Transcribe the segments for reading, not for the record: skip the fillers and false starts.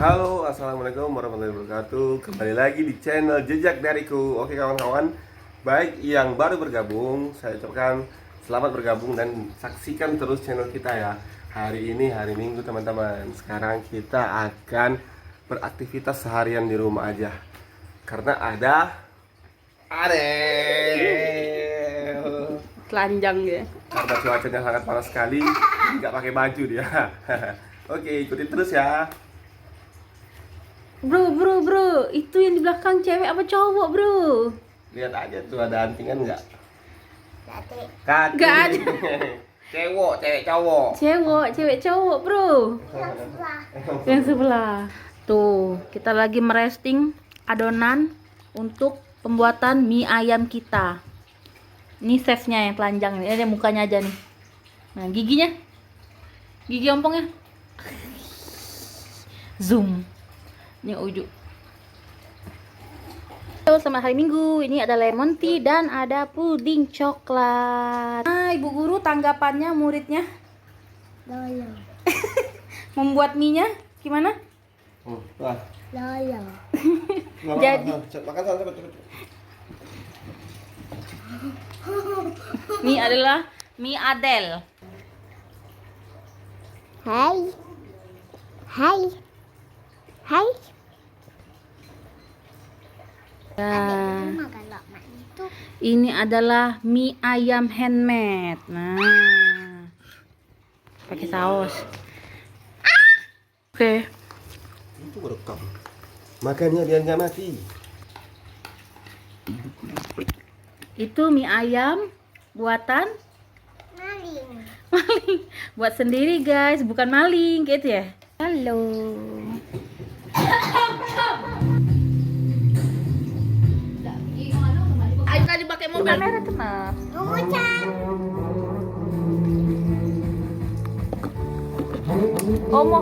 Halo, assalamualaikum warahmatullahi wabarakatuh. Kembali lagi di channel Jejak Dariku. Oke kawan-kawan, baik yang baru bergabung, saya ucapkan selamat bergabung dan saksikan terus channel kita ya. Hari ini hari Minggu teman-teman. Sekarang kita akan beraktivitas seharian di rumah aja. Karena ada Adel. Telanjang ya. Karena cuacanya sangat panas sekali, nggak pakai baju dia. Oke, ikuti terus ya. Bro, itu yang di belakang cewek apa cowok, bro? Lihat aja tuh ada antingan nggak? Kaki. Kaki. Nggak ada. Cewek cowok. Cewek cowok, bro. Yang sebelah. Tuh, kita lagi meresting adonan untuk pembuatan mie ayam kita. Ini chefnya yang telanjang nih, ada mukanya aja nih. Nah, gigi ompongnya. Zoom. Ini ujuk. Halo, selamat hari Minggu. Ini ada lemon tea dan ada puding coklat. Nah, Ibu Guru tanggapannya muridnya Loyo. membuat mie-nya gimana? Wah. Loyo. Jadi Makan cepet. mie adalah mie Adel. Hai. Hai. Hai. Nah, Makan lokman itu. ini adalah mie ayam handmade. Nah, pakai saus. Oke. Itu merekam. Makanya biar nggak mati. Itu mie ayam buatan Maling. maling. Buat sendiri, guys, bukan maling, gitu ya. Halo. Ayo tadi pakai mobil kamera tuh, Mas. Ngucap. Omo.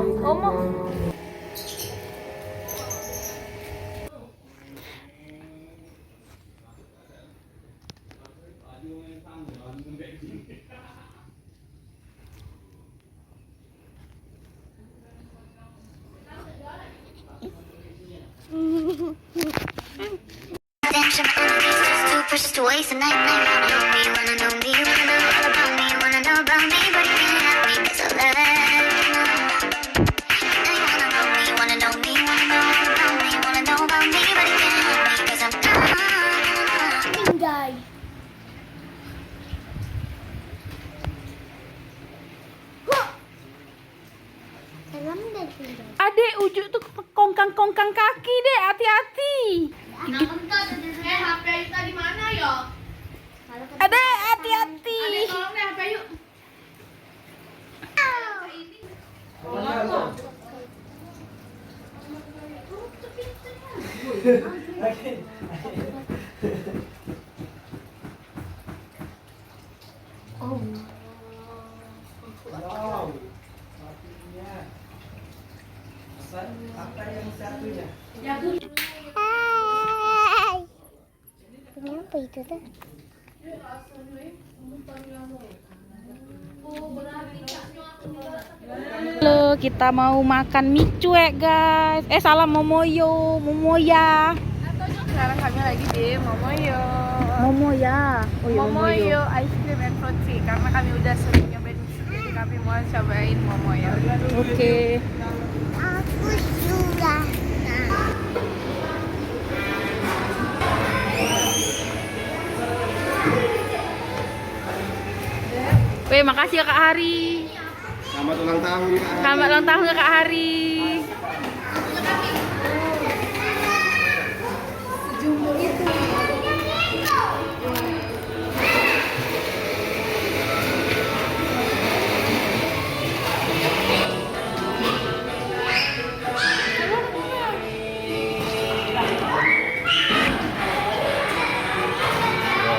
Precious to waste a night. Wanna know me, wanna know all about me, wanna know about me, but you can't have me 'cause I love you. Now you wanna know me, wanna know me, wanna know all about me, wanna know about me, but you can't have me 'cause I'm Tinggal. Dalam dan tinggal. Adek, ujuk tuh kongkang kaki deh, hati-hati. HP Ayu tadi mana ya? Adek, hati-hati. Adek tolong deh HP Ayu. Hai. Kenapa itu tuh? Halo, kita mau makan mie cuek, guys. Momoya. Sekarang kami lagi di Momoyo. Momoya. Oh iya, Momoyo Ice Cream and Fruit Tea karena kami udah sering nyobain di situ, jadi kami mau cobain Momoyo. Oke. Aku juga. Weh, makasih ya Kak Hari. Selamat ulang tahun Kak. Selamat ulang tahun ya Kak Hari.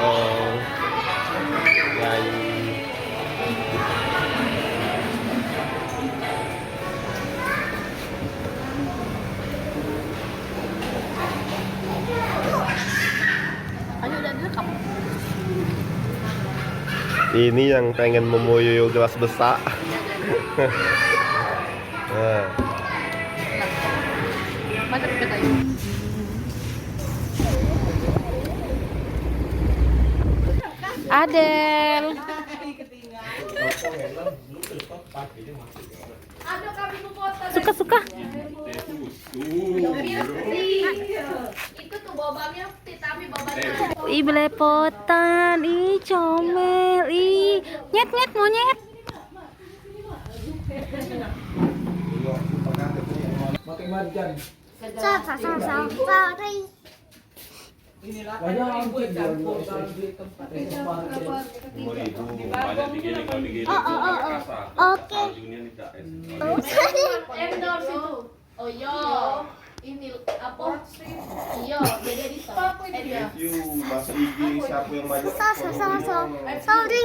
Oh. Yayi. Ini yang pengen memoyoyo gelas besar. Nah. Mantap kita tayo. Adel. Suka-suka. Itu tuh bobamnya tapi bobanya. Ih belepotan, ih comel, ih nyet monyet. Sorry. Oke. Endorse itu. Oh iya. Ini apa? Iya, beda di sana. Review bahasa IG siapa yang banyak Sorry.